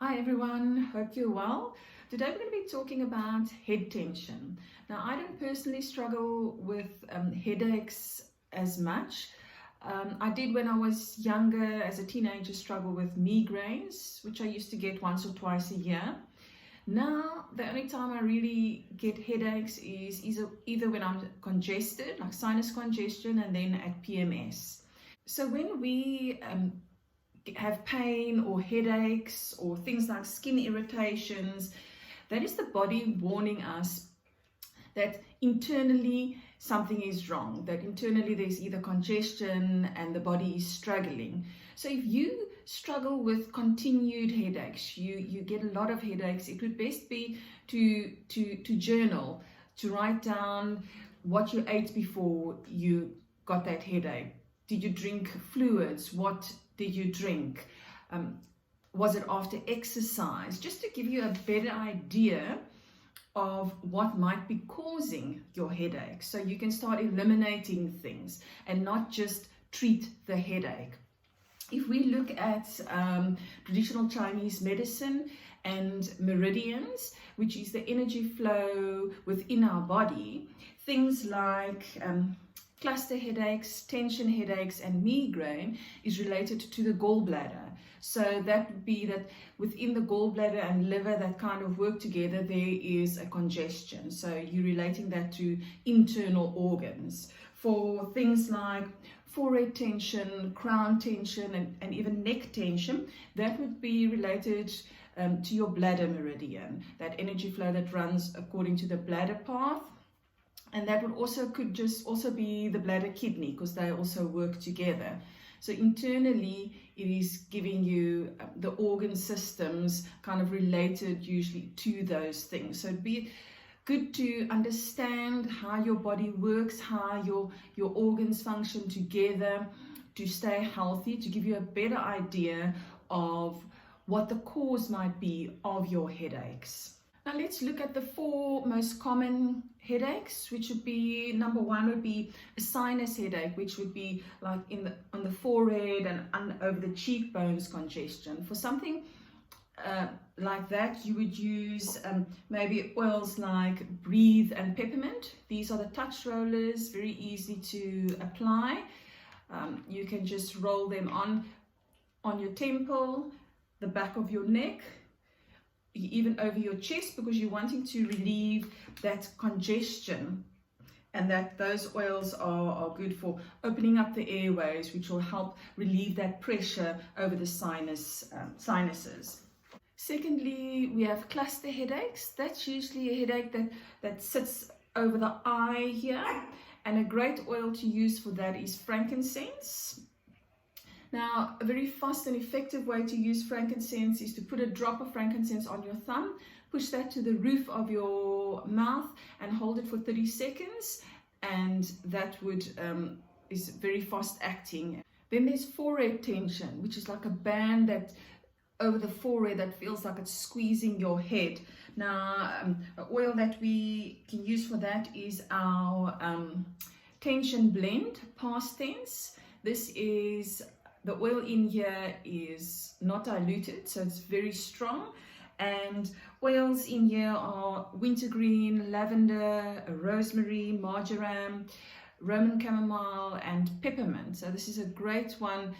Hi everyone, hope you're well. Today we're going to be talking about head tension. Now, I don't personally struggle with headaches as much. I did when I was younger, as a teenager, struggle with migraines, which I used to get once or twice a year. Now, the only time I really get headaches is either when I'm congested, like sinus congestion, and then at PMS. So when we have pain or headaches or things like skin irritations, that is the body warning us that internally something is wrong, that internally there's either congestion and the body is struggling. So if you struggle with continued headaches, you get a lot of headaches, it would best be to journal, to write down what you ate before you got that headache. Did you drink fluids? What did you drink? Was it after exercise? Just to give you a better idea of what might be causing your headache, so you can start eliminating things and not just treat the headache. If we look at traditional Chinese medicine and meridians, which is the energy flow within our body, things like cluster headaches, tension headaches, and migraine is related to the gallbladder. So that would be that within the gallbladder and liver that kind of work together, there is a congestion. So you're relating that to internal organs. For things like forehead tension, crown tension, and even neck tension, that would be related to your bladder meridian, that energy flow that runs according to the bladder path. And that would could also be the bladder kidney, because they also work together. So internally, it is giving you the organ systems kind of related usually to those things. So it'd be good to understand how your body works, how your organs function together to stay healthy, to give you a better idea of what the cause might be of your headaches. Now let's look at the four most common headaches, which would be, number one would be a sinus headache, which would be like on the forehead and over the cheekbones congestion. For something like that, you would use maybe oils like Breathe and Peppermint. These are the touch rollers, very easy to apply. You can just roll them on your temple, the back of your neck, even over your chest, because you're wanting to relieve that congestion, and that those oils are good for opening up the airways, which will help relieve that pressure over the sinuses. Secondly, we have cluster headaches. That's usually a headache that sits over the eye here, and a great oil to use for that is frankincense. Now, a very fast and effective way to use frankincense is to put a drop of frankincense on your thumb, push that to the roof of your mouth and hold it for 30 seconds, and that would is very fast acting. Then there's forehead tension, which is like a band that over the forehead that feels like it's squeezing your head. Now, an oil that we can use for that is our tension blend, past tense. This is the oil in here is not diluted, so it's very strong. And oils in here are wintergreen, lavender, rosemary, marjoram, Roman chamomile, and peppermint. So this is a great one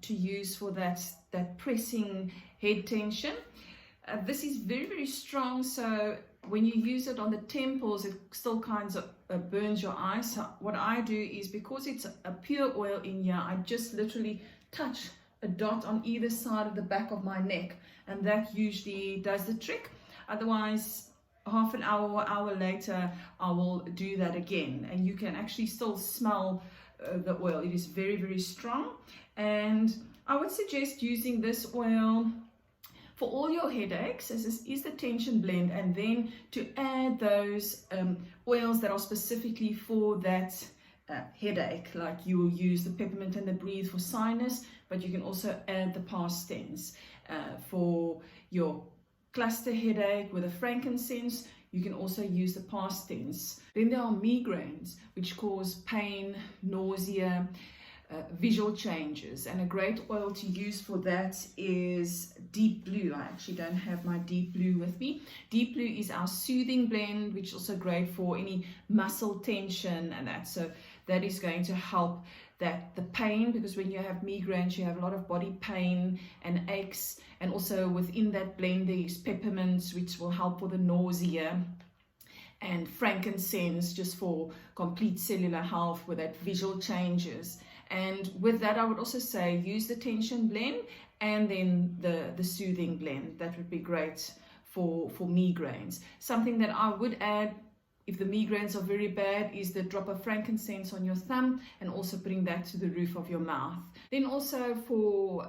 to use for that pressing head tension. This is very, very strong, so when you use it on the temples, it still kind of burns your eyes. So what I do is, because it's a pure oil in here, I just literally touch a dot on either side of the back of my neck, and that usually does the trick. Otherwise, half an hour or hour later, I will do that again, and you can actually still smell the oil. It is very, very strong, and I would suggest using this oil for all your headaches, as this is the tension blend, and then to add those oils that are specifically for that headache, like you will use the peppermint and the Breathe for sinus, but you can also add the past tense for your cluster headache with a frankincense. You can also use the past tense. Then there are migraines, which cause pain, nausea, visual changes. And a great oil to use for that is Deep Blue. I actually don't have my Deep Blue with me. Deep Blue is our soothing blend, which is also great for any muscle tension and that. So that is going to help that the pain, because when you have migraines you have a lot of body pain and aches, and also within that blend there is peppermints, which will help for the nausea, and frankincense just for complete cellular health with that visual changes. And with that I would also say use the tension blend and then the soothing blend. That would be great for migraines. Something that I would add if the migraines are very bad is the drop of frankincense on your thumb, and also putting that to the roof of your mouth. Then also for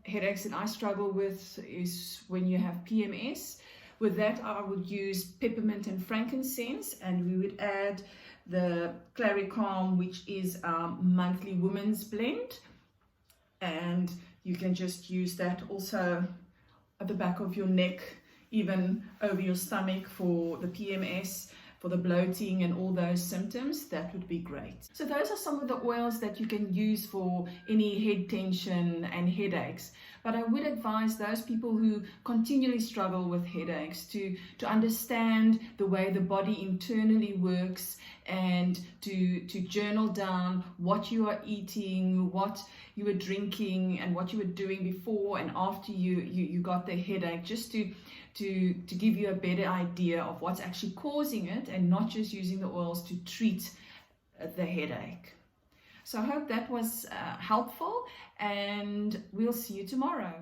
headaches that I struggle with is when you have PMS. With that I would use peppermint and frankincense, and we would add the Claricalm, which is our monthly women's blend, and you can just use that also at the back of your neck, even over your stomach for the PMS, for the bloating and all those symptoms. That would be great. So those are some of the oils that you can use for any head tension and headaches. But I would advise those people who continually struggle with headaches to understand the way the body internally works, and to journal down what you are eating, what you were drinking, and what you were doing before and after you got the headache, just to give you a better idea of what's actually causing it, and not just using the oils to treat the headache. So I hope that was helpful, and we'll see you tomorrow.